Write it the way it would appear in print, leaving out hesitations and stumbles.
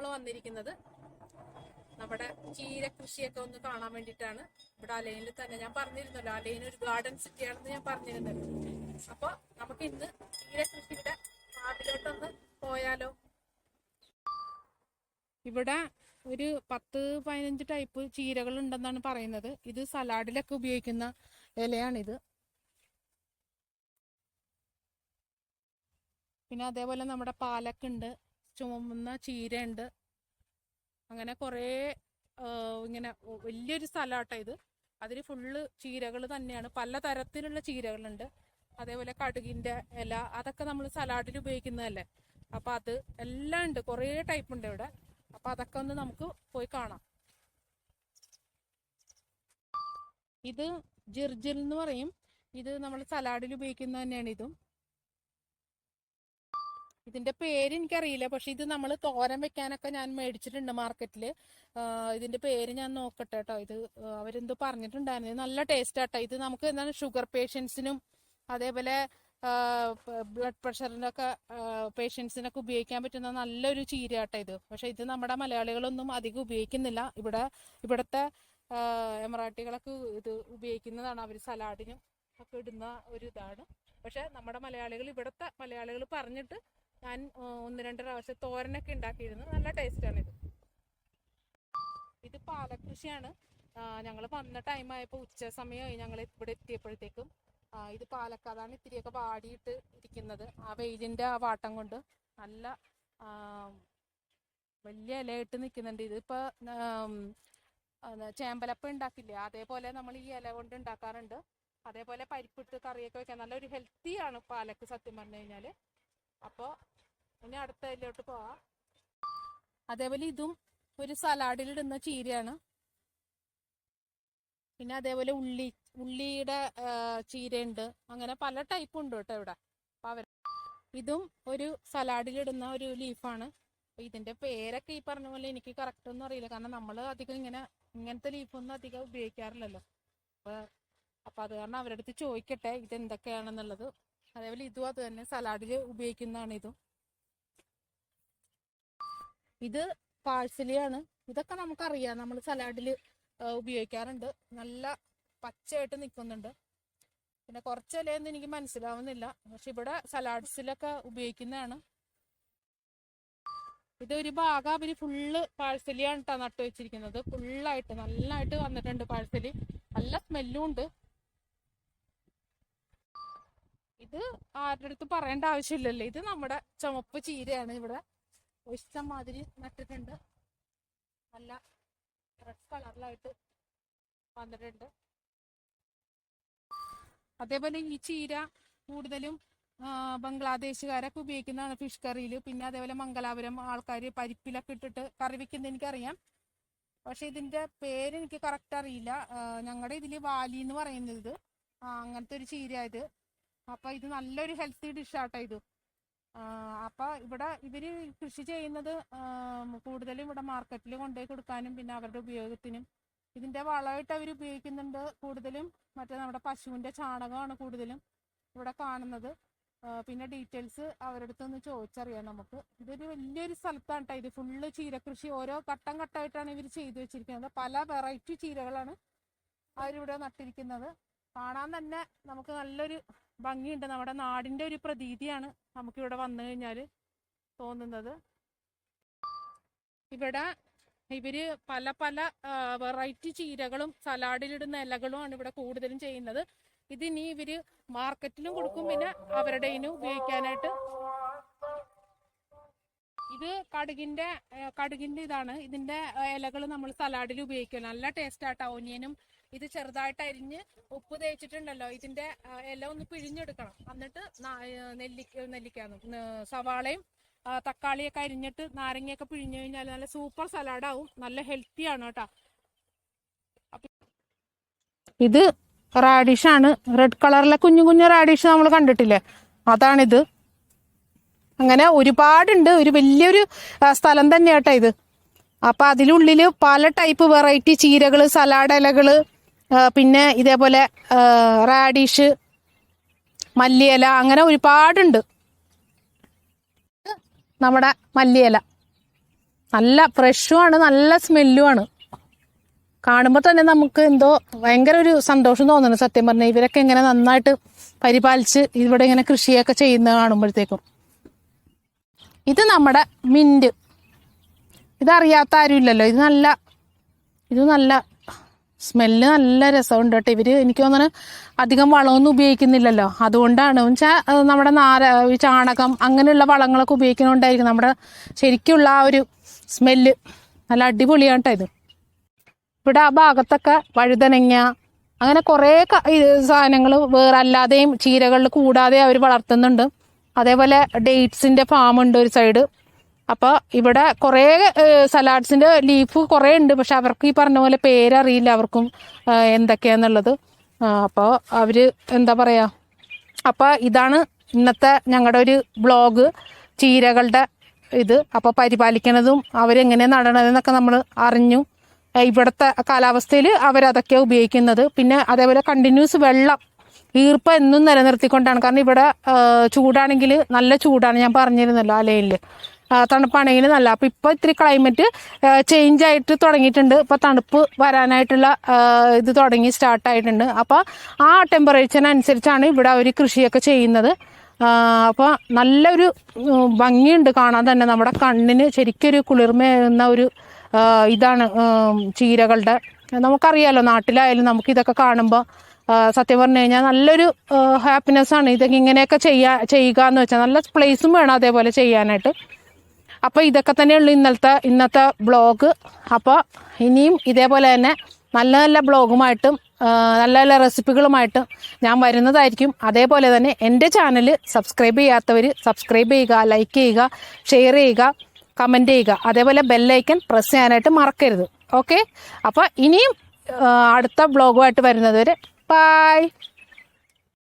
നമ്മൾ വന്നിരിക്കുന്നത് നമ്മുടെ ചീര കൃഷിയൊക്കെ ഒന്ന് കാണാൻ വേണ്ടിയിട്ടാണ്. ഇവിടെ അലൈനിൽ തന്നെ ഞാൻ പറഞ്ഞിരുന്നല്ലോ, അലൈൻ ഒരു ഗാർഡൻ സിറ്റിയാണെന്ന് ഞാൻ പറഞ്ഞിരുന്നല്ലോ. അപ്പൊ നമുക്ക് ഇന്ന് ചീര കൃഷിയുടെ ഫാമിലോട്ടൊന്ന് പോയാലോ. ഇവിടെ ഒരു 10-15 ടൈപ്പ് ചീരകൾ ഉണ്ടെന്നാണ് പറയുന്നത്. ഇത് സലാഡിലൊക്കെ ഉപയോഗിക്കുന്ന ഇലയാണിത്. പിന്നെ അതേപോലെ നമ്മുടെ പാലക്കുണ്ട്, ചുമന്ന ചീരയുണ്ട്. അങ്ങനെ കുറേ ഇങ്ങനെ വലിയൊരു സ്ഥലമാട്ടോ ഇത്. അതിൽ ഫുള്ള് ചീരകൾ തന്നെയാണ്, പല തരത്തിലുള്ള ചീരകളുണ്ട്. അതേപോലെ കടുകിൻ്റെ ഇല, അതൊക്കെ നമ്മൾ സലാഡിൽ ഉപയോഗിക്കുന്നതല്ലേ. അപ്പം അത് എല്ലാം ഉണ്ട്, കുറേ ടൈപ്പ് ഉണ്ട് ഇവിടെ. അപ്പം അതൊക്കെ ഒന്ന് നമുക്ക് പോയി കാണാം. ഇത് ജിർജിൽ എന്ന് പറയും. ഇത് നമ്മൾ സലാഡിൽ ഉപയോഗിക്കുന്ന തന്നെയാണ് ഇതും. ഇതിന്റെ പേര് എനിക്കറിയില്ല, പക്ഷെ ഇത് നമ്മൾ തോരൻ വെക്കാനൊക്കെ ഞാൻ മേടിച്ചിട്ടുണ്ട് മാർക്കറ്റിൽ. ഇതിന്റെ പേര് ഞാൻ നോക്കട്ടെ കേട്ടോ. ഇത് അവരെന്തോ പറഞ്ഞിട്ടുണ്ടായിരുന്നു. നല്ല ടേസ്റ്റ് ആട്ടോ ഇത്. നമുക്ക് എന്താണ് ഷുഗർ പേഷ്യൻസിനും അതേപോലെ ബ്ലഡ് പ്രഷറിനൊക്കെ പേഷ്യൻസിനൊക്കെ ഉപയോഗിക്കാൻ പറ്റുന്ന നല്ലൊരു ചീര ആട്ടോ ഇത്. പക്ഷെ ഇത് നമ്മുടെ മലയാളികളൊന്നും അധികം ഉപയോഗിക്കുന്നില്ല. ഇവിടുത്തെ എമറാട്ടികളൊക്കെ ഇത് ഉപയോഗിക്കുന്നതാണ്. അവർ സലാഡിനും ഒക്കെ ഇടുന്ന ഒരു ഇതാണ്. പക്ഷെ നമ്മുടെ മലയാളികൾ, ഇവിടുത്തെ മലയാളികൾ പറഞ്ഞിട്ട് ഞാൻ 1-2 പ്രാവശ്യം തോരനൊക്കെ ഉണ്ടാക്കിയിരുന്നു. നല്ല ടേസ്റ്റാണിത്. ഇത് പാലക്കൃഷിയാണ്. ഞങ്ങൾ വന്ന ടൈമായപ്പോൾ ഉച്ച സമയമായി ഞങ്ങൾ ഇവിടെ എത്തിയപ്പോഴത്തേക്കും. ഇത് പാലക്ക, അതാണ് ഇത്തിരിയൊക്കെ വാടിയിട്ട് ഇരിക്കുന്നത്. ആ വെയിലിൻ്റെ ആ വാട്ടം കൊണ്ട് നല്ല വലിയ ഇലയിട്ട് നിൽക്കുന്നുണ്ട്. ഇതിപ്പോൾ ചേമ്പലപ്പം ഉണ്ടാക്കില്ലേ, അതേപോലെ നമ്മൾ ഈ ഇല കൊണ്ട് ഉണ്ടാക്കാറുണ്ട്. അതേപോലെ പരിപ്പിട്ട് കറിയൊക്കെ വെക്കാൻ നല്ലൊരു ഹെൽത്തിയാണ് പാലക്ക് സത്യം പറഞ്ഞു കഴിഞ്ഞാൽ. അപ്പോൾ ഇനി അടുത്ത ഇതിലോട്ട് പോവാം. അതേപോലെ ഇതും ഒരു സലാഡിലിടുന്ന ചീരയാണ്. പിന്നെ അതേപോലെ ഉള്ളിയുടെ ചീരയുണ്ട്. അങ്ങനെ പല ടൈപ്പ് ഉണ്ട് കേട്ടോ ഇവിടെ. അപ്പം ഇതും ഒരു സലാഡിലിടുന്ന ഒരു ലീഫാണ്. അപ്പം ഇതിൻ്റെ പേരൊക്കെ ഈ പറഞ്ഞ പോലെ എനിക്ക് കറക്റ്റ് ഒന്നും അറിയില്ല, കാരണം നമ്മൾ അധികം ഇങ്ങനത്തെ ലീഫൊന്നും അധികം ഉപയോഗിക്കാറില്ലല്ലോ. അപ്പം അത് കാരണം അവരുടെ അടുത്ത് ചോദിക്കട്ടെ ഇതെന്തൊക്കെയാണെന്നുള്ളത്. അതേപോലെ ഇതും അത് തന്നെ സലാഡിൽ ഉപയോഗിക്കുന്നതാണ് ഇതും. ഇത് പാഴ്സലിയാണ്. ഇതൊക്കെ നമുക്കറിയാം, നമ്മൾ സലാഡിൽ ഉപയോഗിക്കാറുണ്ട്. നല്ല പച്ചയായിട്ട് നിൽക്കുന്നുണ്ട്. പിന്നെ കുറച്ച് ഇലയൊന്നും എനിക്ക് മനസ്സിലാവുന്നില്ല, പക്ഷെ ഇവിടെ സലാഡ്സിലൊക്കെ ഉപയോഗിക്കുന്നതാണ്. ഇതൊരു ഭാഗം അവർ ഫുള്ള് പാഴ്സലിയാണ് കേട്ടോ നട്ടു വെച്ചിരിക്കുന്നത്. ഫുള്ളായിട്ട് നല്ലതായിട്ട് വന്നിട്ടുണ്ട് പാഴ്സലി. നല്ല സ്മെല്ലും ഉണ്ട്. ഇത് ആരുടെ അടുത്ത് പറയേണ്ട ആവശ്യമില്ലല്ലോ. ഇത് നമ്മുടെ ചുമപ്പ് ചീരയാണ്. ഇവിടെ ഇഷ്ടം മാതിരി നട്ടിട്ടുണ്ട്. നല്ല റെഡ് കളറിലായിട്ട് വന്നിട്ടുണ്ട്. അതേപോലെ ഈ ചീര കൂടുതലും ബംഗ്ലാദേശുകാരൊക്കെ ഉപയോഗിക്കുന്നതാണ് ഫിഷ് കറിയിൽ. പിന്നെ അതേപോലെ മംഗലാപുരം ആൾക്കാർ പരിപ്പിലൊക്കെ ഇട്ടിട്ട് കറി വെക്കുന്നത് എനിക്കറിയാം. പക്ഷെ ഇതിൻ്റെ പേര് എനിക്ക് കറക്റ്റ് അറിയില്ല. ഞങ്ങളുടെ ഇതിൽ വാലി എന്ന് പറയുന്നത് അങ്ങനത്തെ ഒരു ചീര ഇത്. അപ്പം ഇത് നല്ലൊരു ഹെൽത്തി ഡിഷാട്ടോ ഇത്. അപ്പം ഇവിടെ ഇവർ കൃഷി ചെയ്യുന്നത് കൂടുതലും ഇവിടെ മാർക്കറ്റിൽ കൊണ്ടുപോയി കൊടുക്കാനും പിന്നെ അവരുടെ ഉപയോഗത്തിനും. ഇതിൻ്റെ വളമായിട്ട് അവർ ഉപയോഗിക്കുന്നുണ്ട് കൂടുതലും. മറ്റേ നമ്മുടെ പശുവിൻ്റെ ചാണകമാണ് കൂടുതലും ഇവിടെ കാണുന്നത്. പിന്നെ ഡീറ്റെയിൽസ് അവരുടെ അടുത്തൊന്ന് ചോദിച്ചറിയാം നമുക്ക്. ഇതൊരു വലിയൊരു സ്ഥലത്താണ് കേട്ടോ ഇത്. ഫുള്ള് ചീരകൃഷി ഓരോ ഘട്ടം ഘട്ടമായിട്ടാണ് ഇവർ ചെയ്തു വെച്ചിരിക്കുന്നത്. പല വെറൈറ്റി ചീരകളാണ് അവരിവിടെ നട്ടിരിക്കുന്നത്. കാണാൻ തന്നെ നമുക്ക് നല്ലൊരു ഭംഗിയുണ്ട്. നമ്മുടെ നാടിൻ്റെ ഒരു പ്രതീതിയാണ് നമുക്കിവിടെ വന്നു കഴിഞ്ഞാൽ തോന്നുന്നത്. ഇവിടെ ഇവര് പല പല വെറൈറ്റി ചീരകളും സലാഡിലിടുന്ന ഇലകളുമാണ് ഇവിടെ കൂടുതലും ചെയ്യുന്നത്. ഇതിനി ഇവര് മാർക്കറ്റിലും കൊടുക്കും, പിന്നെ അവരുടെ ഉപയോഗിക്കാനായിട്ട്. ഇത് കടുകിന്റെ ഇതാണ്. ഇതിന്റെ ഇലകൾ നമ്മൾ സലാഡിൽ ഉപയോഗിക്കും. നല്ല ടേസ്റ്റ് ആട്ടോ. ഓനിയനും ഇത് ചെറുതായിട്ട് അരിഞ്ഞ് ഉപ്പ് തേച്ചിട്ടുണ്ടല്ലോ, ഇതിന്റെ ഇല ഒന്ന് പിഴിഞ്ഞെടുക്കണം. എന്നിട്ട് നെല്ലിക്കാന്ന് സവാളയും തക്കാളിയൊക്കെ അരിഞ്ഞിട്ട് നാരങ്ങയൊക്കെ പിഴിഞ്ഞു കഴിഞ്ഞാൽ നല്ല സൂപ്പർ സലാഡാവും. നല്ല ഹെൽത്തിയാണ് കേട്ടോ. ഇത് റാഡിഷാണ്. റെഡ് കളറിലെ കുഞ്ഞു കുഞ്ഞു റാഡിഷ് നമ്മൾ കണ്ടിട്ടില്ലേ, അതാണിത്. അങ്ങനെ ഒരുപാടുണ്ട്. ഒരു വലിയൊരു സ്ഥലം തന്നെയാട്ടോ ഇത്. അപ്പം അതിനുള്ളിൽ പല ടൈപ്പ് വെറൈറ്റി ചീരകൾ, സലാഡ് ഇലകൾ, പിന്നെ ഇതേപോലെ റാഡിഷ്, മല്ലിയില, അങ്ങനെ ഒരുപാടുണ്ട്. നമ്മുടെ മല്ലിയില നല്ല ഫ്രഷുമാണ്, നല്ല സ്മെല്ലുമാണ്. കാണുമ്പോൾ തന്നെ നമുക്ക് എന്തോ ഭയങ്കര ഒരു സന്തോഷം തോന്നുന്നു സത്യം പറഞ്ഞാൽ. ഇവരൊക്കെ ഇങ്ങനെ നന്നായിട്ട് പരിപാലിച്ച് ഇവിടെ ഇങ്ങനെ കൃഷിയൊക്കെ ചെയ്യുന്നത് കാണുമ്പോഴത്തേക്കും. ഇത് നമ്മുടെ മിന്റ്. ഇതറിയാത്ത ആരും ഇല്ലല്ലോ. ഇത് നല്ല സ്മെല്ല്, നല്ല രസമുണ്ട് കേട്ടോ. ഇവര് എനിക്ക് തോന്നുന്നു അധികം വളമൊന്നും ഉപയോഗിക്കുന്നില്ലല്ലോ, അതുകൊണ്ടാണ്. വെച്ചാൽ നമ്മുടെ ചാണകം അങ്ങനെയുള്ള വളങ്ങളൊക്കെ ഉപയോഗിക്കുന്നതുകൊണ്ടായിരിക്കും നമ്മുടെ ശരിക്കുള്ള ആ ഒരു സ്മെല്ല് നല്ല അടിപൊളിയാണ് കേട്ടോ ഇത്. ഇവിടെ ആ ഭാഗത്തൊക്കെ വഴുതനങ്ങ അങ്ങനെ കുറേ സാധനങ്ങൾ വേറെ അല്ലാതെയും ചീരകളിൽ കൂടാതെ അവർ വളർത്തുന്നുണ്ട്. അതേപോലെ ഡേറ്റ്സിന്റെ ഫാം ഉണ്ട് ഒരു സൈഡ്. അപ്പോൾ ഇവിടെ കുറേ സലാഡ്സിന്റെ ലീഫ് കുറേ ഉണ്ട്. പക്ഷെ അവർക്ക് ഈ പറഞ്ഞ പോലെ പേരറിയില്ല അവർക്കും എന്തൊക്കെയാന്നുള്ളത്. അപ്പോൾ അവര് എന്താ പറയാ. അപ്പോൾ ഇതാണ് ഇന്നത്തെ ഞങ്ങളുടെ ഒരു ബ്ലോഗ്, ചീരകളുടെ ഇത്. അപ്പോൾ പരിപാലിക്കണതും അവരെങ്ങനെ നടണതെന്നൊക്കെ നമ്മൾ അറിഞ്ഞു. ഇവിടുത്തെ കാലാവസ്ഥയിൽ അവരതൊക്കെ ഉപയോഗിക്കുന്നത്. പിന്നെ അതേപോലെ കണ്ടിന്യൂസ് വെള്ളം, ഈർപ്പം എന്നും നിലനിർത്തിക്കൊണ്ടാണ്. കാരണം ഇവിടെ ചൂടാണെങ്കിൽ നല്ല ചൂടാണ്, ഞാൻ പറഞ്ഞിരുന്നല്ലോ അലയിൽ. തണുപ്പാണെങ്കിൽ നല്ല. അപ്പം ഇപ്പോൾ ഇത്തിരി ക്ലൈമറ്റ് ചേഞ്ച് ആയിട്ട് തുടങ്ങിയിട്ടുണ്ട്. ഇപ്പോൾ തണുപ്പ് വരാനായിട്ടുള്ള ഇത് സ്റ്റാർട്ടായിട്ടുണ്ട്. അപ്പോൾ ആ ടെമ്പറേച്ചറിനനുസരിച്ചാണ് ഇവിടെ അവർ കൃഷിയൊക്കെ ചെയ്യുന്നത്. അപ്പോൾ നല്ലൊരു ഭംഗിയുണ്ട് കാണാൻ തന്നെ. നമ്മുടെ കണ്ണിന് ശരിക്കൊരു കുളിർമയുന്ന ഒരു ഇതാണ് ചീരകളുടെ. നമുക്കറിയാലോ നാട്ടിലായാലും നമുക്കിതൊക്കെ കാണുമ്പോൾ സത്യം പറഞ്ഞു കഴിഞ്ഞാൽ നല്ലൊരു ഹാപ്പിനെസ്സാണ്. ഇതൊക്കെ ഇങ്ങനെയൊക്കെ ചെയ്യുക എന്ന് വെച്ചാൽ നല്ല പ്ലേസും വേണം അതേപോലെ ചെയ്യാനായിട്ട്. അപ്പോൾ ഇതൊക്കെ തന്നെയുള്ളൂ ഇന്നത്തെ ബ്ലോഗ്. അപ്പോൾ ഇനിയും ഇതേപോലെ തന്നെ നല്ല നല്ല ബ്ലോഗുമായിട്ടും നല്ല നല്ല റെസിപ്പികളുമായിട്ടും ഞാൻ വരുന്നതായിരിക്കും. അതേപോലെ തന്നെ എൻ്റെ ചാനൽ സബ്സ്ക്രൈബ് ചെയ്യാത്തവർ സബ്സ്ക്രൈബ് ചെയ്യുക, ലൈക്ക് ചെയ്യുക, ഷെയർ ചെയ്യുക, കമൻറ്റ് ചെയ്യുക. അതേപോലെ ബെല്ലൈക്കൺ പ്രസ് ചെയ്യാനായിട്ട് മറക്കരുത്. ഓക്കെ, അപ്പോൾ ഇനിയും അടുത്ത ബ്ലോഗുമായിട്ട് വരുന്നത് വരെ ബൈ.